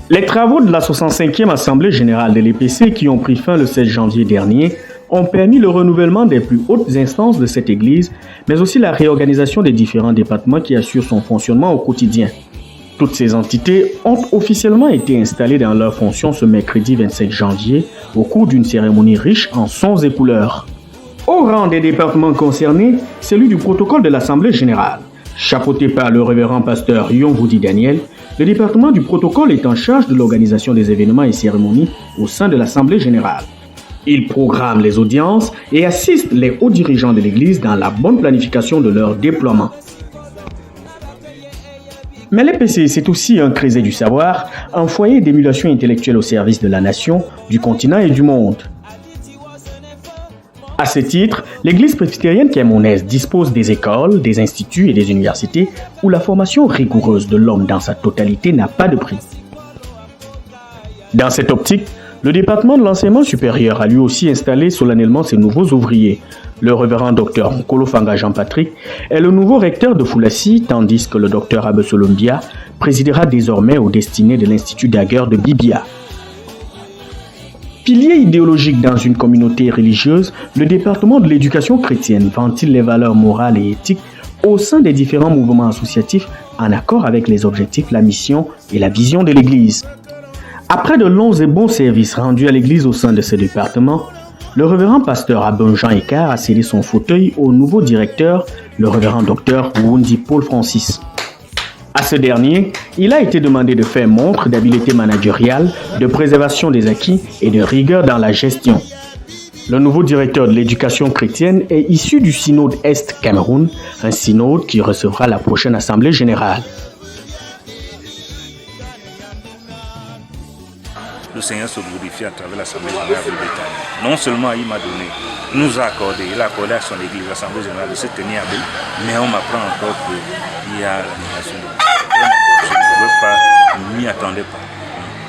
Les travaux de la 65e Assemblée générale de l'EPC qui ont pris fin le 16 janvier dernier ont permis le renouvellement des plus hautes instances de cette église, mais aussi la réorganisation des différents départements qui assurent son fonctionnement au quotidien. Toutes ces entités ont officiellement été installées dans leurs fonctions ce mercredi 27 janvier au cours d'une cérémonie riche en sons et couleurs. Au rang des départements concernés, celui du protocole de l'Assemblée générale. Chapeauté par le révérend pasteur Yonvoudi Daniel, le département du protocole est en charge de l'organisation des événements et cérémonies au sein de l'Assemblée générale. Il programme les audiences et assiste les hauts dirigeants de l'Église dans la bonne planification de leur déploiement. Mais l'EPC, c'est aussi un creuset du savoir, un foyer d'émulation intellectuelle au service de la nation, du continent et du monde. À ce titre, l'Église presbytérienne camerounaise dispose des écoles, des instituts et des universités où la formation rigoureuse de l'homme dans sa totalité n'a pas de prix. Dans cette optique, le département de l'enseignement supérieur a lui aussi installé solennellement ses nouveaux ouvriers. Le révérend Dr Nkolo Fanga Jean-Patrick est le nouveau recteur de Foulassi, tandis que le Dr Abesolombia présidera désormais aux destinées de l'Institut d'Aguerre de Bibia. Pilier idéologique dans une communauté religieuse, le département de l'éducation chrétienne ventile les valeurs morales et éthiques au sein des différents mouvements associatifs en accord avec les objectifs, la mission et la vision de l'Église. Après de longs et bons services rendus à l'Église au sein de ce département, le révérend pasteur Abon Jean Ekar a cédé son fauteuil au nouveau directeur, le révérend docteur Wundi Paul Francis. À ce dernier, il a été demandé de faire montre d'habileté managériale, de préservation des acquis et de rigueur dans la gestion. Le nouveau directeur de l'éducation chrétienne est issu du synode Est Cameroun, un synode qui recevra la prochaine assemblée générale. Le Seigneur se glorifie à travers l'Assemblée générale de l'État. Non seulement il m'a donné, il nous a accordé, il a accordé à son église, l'Assemblée générale, de se tenir à Bel, mais on m'apprend encore qu'il y a l'annulation de je ne veux pas, je ne m'y attendais pas.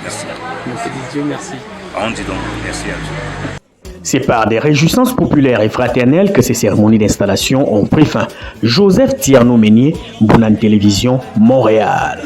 Merci. Merci Dieu, merci. On dit donc merci à Dieu. C'est par des réjouissances populaires et fraternelles que ces cérémonies d'installation ont pris fin. Joseph Tierno Meunier, Bounan Télévision, Montréal.